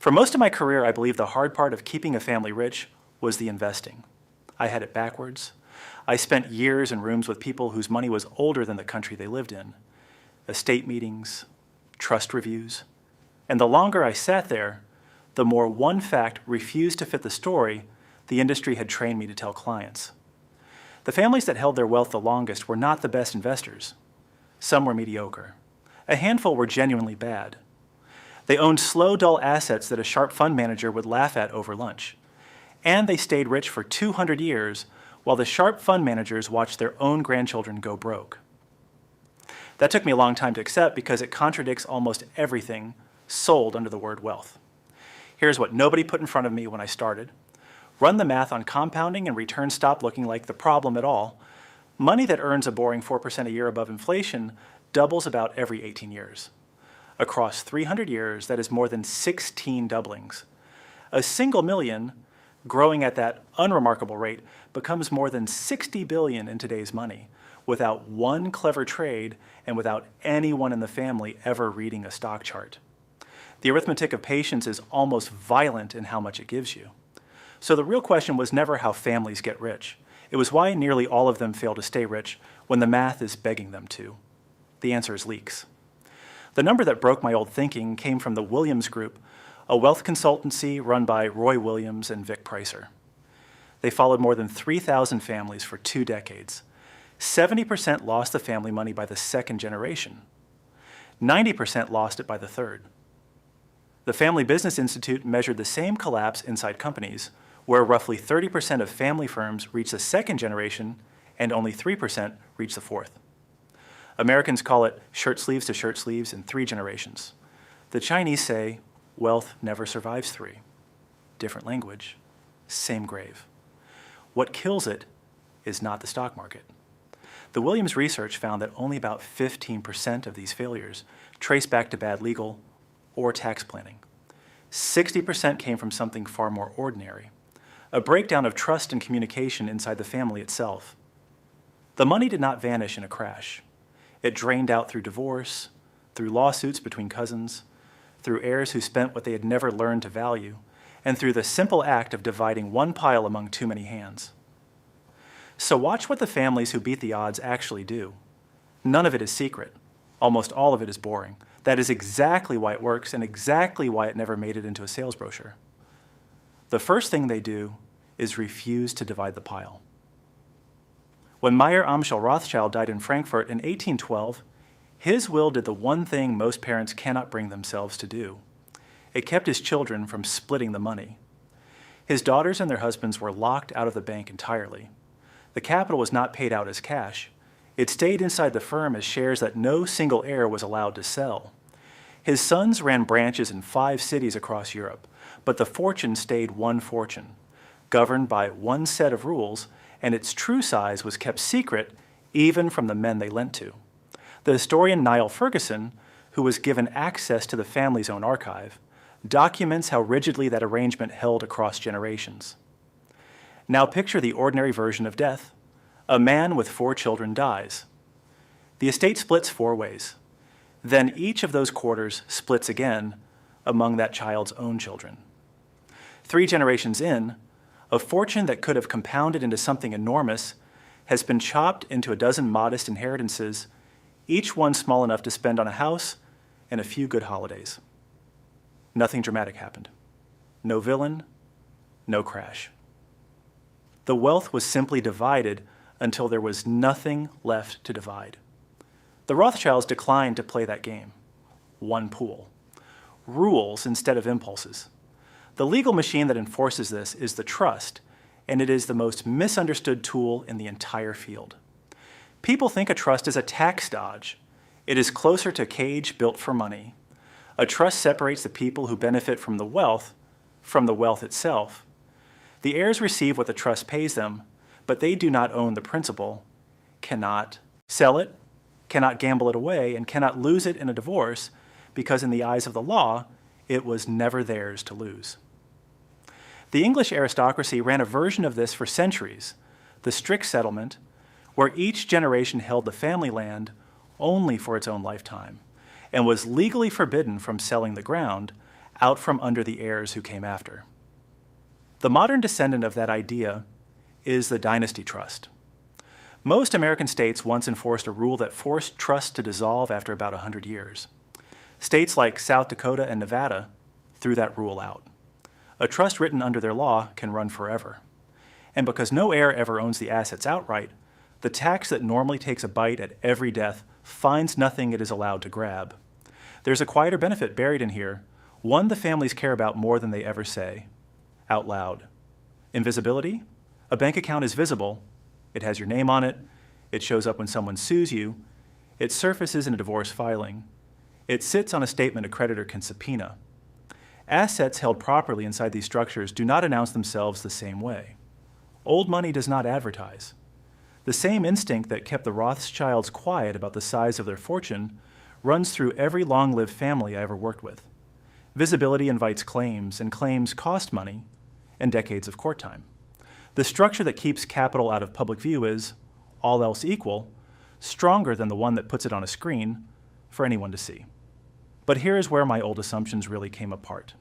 For most of my career, I believe the hard part of keeping a family rich was the investing. I had it backwards. I spent years in rooms with people whose money was older than the country they lived in. Estate meetings, trust reviews. And the longer I sat there, the more one fact refused to fit the story the industry had trained me to tell clients. The families that held their wealth the longest were not the best investors. Some were mediocre. A handful were genuinely bad. They owned slow, dull assets that a sharp fund manager would laugh at over lunch. And they stayed rich for 200 years while the sharp fund managers watched their own grandchildren go broke. That took me a long time to accept because it contradicts almost everything sold under the word wealth. Here's what nobody put in front of me when I started. Run the math on compounding and returns stop looking like the problem at all. Money that earns a boring 4% a year above inflation doubles about every 18 years. Across 300 years, that is more than 16 doublings. A single million, growing at that unremarkable rate, becomes more than 60 billion in today's money, without one clever trade and without anyone in the family ever reading a stock chart. The arithmetic of patience is almost violent in how much it gives you. So the real question was never how families get rich. It was why nearly all of them fail to stay rich when the math is begging them to. The answer is leaks. The number that broke my old thinking came from the Williams Group, a wealth consultancy run by Roy Williams and Vic Pricer. They followed more than 3,000 families for 2 decades. 70% lost the family money by the second generation. 90% lost it by the third. The Family Business Institute measured the same collapse inside companies, where roughly 30% of family firms reach the second generation and only 3% reach the fourth. Americans call it shirt sleeves to shirt sleeves in 3 generations. The Chinese say, wealth never survives 3. Different language, same grave. What kills it is not the stock market. The Williams research found that only about 15% of these failures trace back to bad legal or tax planning. 60% came from something far more ordinary, a breakdown of trust and communication inside the family itself. The money did not vanish in a crash. It drained out through divorce, through lawsuits between cousins, through heirs who spent what they had never learned to value, and through the simple act of dividing one pile among too many hands. So watch what the families who beat the odds actually do. None of it is secret. Almost all of it is boring. That is exactly why it works and exactly why it never made it into a sales brochure. The first thing they do is refuse to divide the pile. When Meyer Amschel Rothschild died in Frankfurt in 1812, his will did the one thing most parents cannot bring themselves to do. It kept his children from splitting the money. His daughters and their husbands were locked out of the bank entirely. The capital was not paid out as cash. It stayed inside the firm as shares that no single heir was allowed to sell. His sons ran branches in 5 cities across Europe, but the fortune stayed one fortune, governed by one set of rules, and its true size was kept secret even from the men they lent to. The historian Niall Ferguson, who was given access to the family's own archive, documents how rigidly that arrangement held across generations. Now picture the ordinary version of death. A man with 4 children dies. The estate splits 4 ways. Then each of those quarters splits again among that child's own children. 3 generations in, a fortune that could have compounded into something enormous has been chopped into a dozen modest inheritances, each one small enough to spend on a house and a few good holidays. Nothing dramatic happened. No villain, no crash. The wealth was simply divided until there was nothing left to divide. The Rothschilds declined to play that game. One pool. Rules instead of impulses. The legal machine that enforces this is the trust, and it is the most misunderstood tool in the entire field. People think a trust is a tax dodge. It is closer to a cage built for money. A trust separates the people who benefit from the wealth itself. The heirs receive what the trust pays them, but they do not own the principal, cannot sell it, cannot gamble it away, and cannot lose it in a divorce because in the eyes of the law, it was never theirs to lose. The English aristocracy ran a version of this for centuries, the strict settlement, where each generation held the family land only for its own lifetime and was legally forbidden from selling the ground out from under the heirs who came after. The modern descendant of that idea is the dynasty trust. Most American states once enforced a rule that forced trusts to dissolve after about 100 years. States like South Dakota and Nevada threw that rule out. A trust written under their law can run forever. And because no heir ever owns the assets outright, the tax that normally takes a bite at every death finds nothing it is allowed to grab. There's a quieter benefit buried in here, one the families care about more than they ever say, out loud. Invisibility? A bank account is visible. It has your name on it. It shows up when someone sues you. It surfaces in a divorce filing. It sits on a statement a creditor can subpoena. Assets held properly inside these structures do not announce themselves the same way. Old money does not advertise. The same instinct that kept the Rothschilds quiet about the size of their fortune runs through every long-lived family I ever worked with. Visibility invites claims, and claims cost money and decades of court time. The structure that keeps capital out of public view is, all else equal, stronger than the one that puts it on a screen for anyone to see. But here is where my old assumptions really came apart.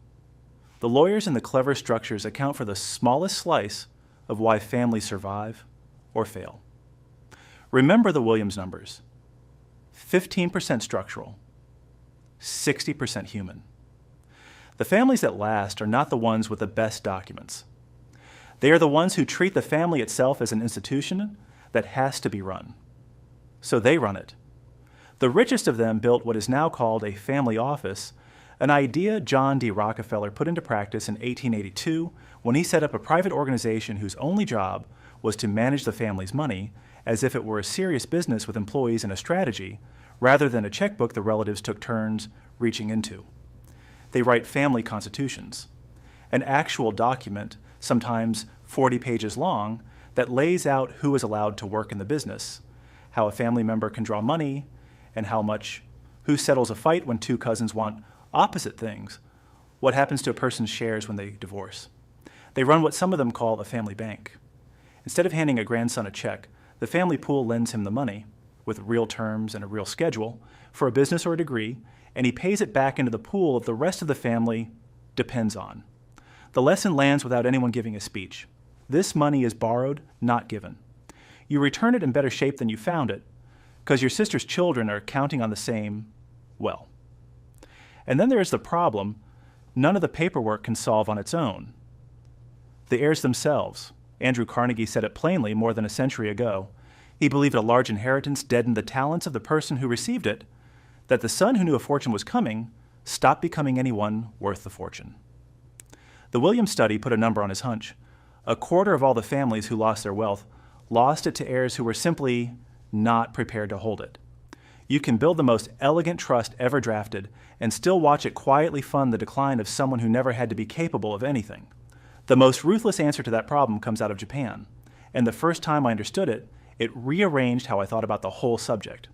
The lawyers and the clever structures account for the smallest slice of why families survive or fail. Remember the Williams numbers. 15% structural, 60% human. The families that last are not the ones with the best documents. They are the ones who treat the family itself as an institution that has to be run. So they run it. The richest of them built what is now called a family office, an idea John D. Rockefeller put into practice in 1882 when he set up a private organization whose only job was to manage the family's money as if it were a serious business with employees and a strategy, rather than a checkbook the relatives took turns reaching into. They write family constitutions, an actual document, sometimes 40 pages long, that lays out who is allowed to work in the business, how a family member can draw money, and how much, who settles a fight when two cousins want opposite things, what happens to a person's shares when they divorce. They run what some of them call a family bank. Instead of handing a grandson a check, the family pool lends him the money, with real terms and a real schedule, for a business or a degree, and he pays it back into the pool of the rest of the family depends on. The lesson lands without anyone giving a speech. This money is borrowed, not given. You return it in better shape than you found it, because your sister's children are counting on the same, well. And then there is the problem none of the paperwork can solve on its own. The heirs themselves. Andrew Carnegie said it plainly more than a century ago. He believed a large inheritance deadened the talents of the person who received it, that the son who knew a fortune was coming stopped becoming anyone worth the fortune. The Williams study put a number on his hunch. A quarter of all the families who lost their wealth lost it to heirs who were simply not prepared to hold it. You can build the most elegant trust ever drafted and still watch it quietly fund the decline of someone who never had to be capable of anything. The most ruthless answer to that problem comes out of Japan, and the first time I understood it, it rearranged how I thought about the whole subject.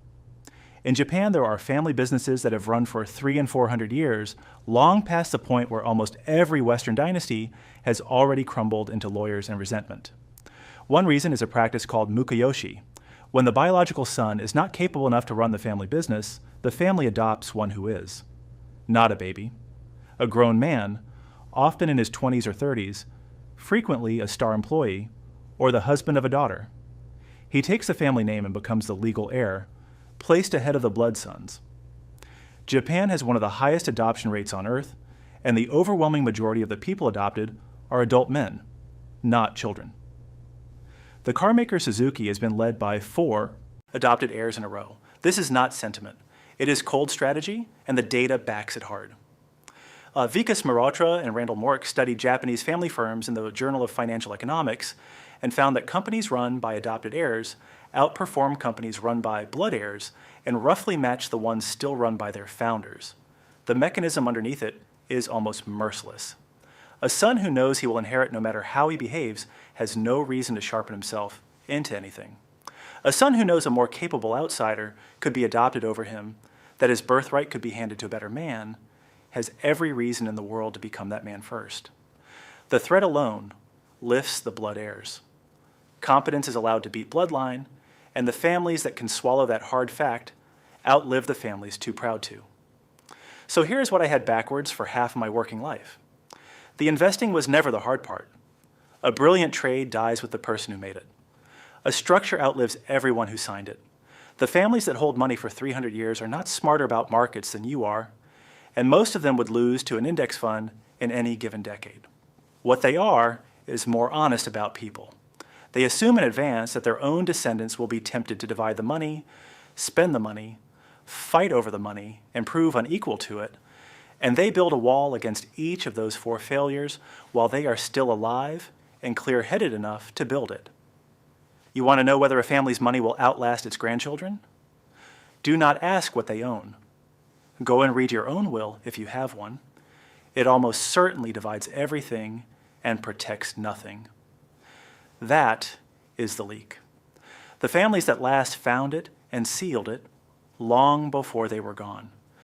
In Japan, there are family businesses that have run for 300 and 400 years, long past the point where almost every Western dynasty has already crumbled into lawyers and resentment. One reason is a practice called mukoyoshi. When the biological son is not capable enough to run the family business, the family adopts one who is. Not a baby. A grown man, often in his 20s or 30s, frequently a star employee, or the husband of a daughter. He takes the family name and becomes the legal heir, placed ahead of the blood sons. Japan has one of the highest adoption rates on earth, and the overwhelming majority of the people adopted are adult men, not children. The car maker Suzuki has been led by 4 adopted heirs in a row. This is not sentiment. It is cold strategy, and the data backs it hard. Vikas Mehrotra and Randall Mork studied Japanese family firms in the Journal of Financial Economics and found that companies run by adopted heirs outperform companies run by blood heirs and roughly match the ones still run by their founders. The mechanism underneath it is almost merciless. A son who knows he will inherit no matter how he behaves has no reason to sharpen himself into anything. A son who knows a more capable outsider could be adopted over him, that his birthright could be handed to a better man, has every reason in the world to become that man first. The threat alone lifts the blood heirs. Competence is allowed to beat bloodline, and the families that can swallow that hard fact outlive the families too proud to. So here's what I had backwards for half of my working life. The investing was never the hard part. A brilliant trade dies with the person who made it. A structure outlives everyone who signed it. The families that hold money for 300 years are not smarter about markets than you are, and most of them would lose to an index fund in any given decade. What they are is more honest about people. They assume in advance that their own descendants will be tempted to divide the money, spend the money, fight over the money, and prove unequal to it, and they build a wall against each of those 4 failures while they are still alive and clear-headed enough to build it. You want to know whether a family's money will outlast its grandchildren? Do not ask what they own. Go and read your own will if you have one. It almost certainly divides everything and protects nothing. That is the leak. The families that last found it and sealed it long before they were gone.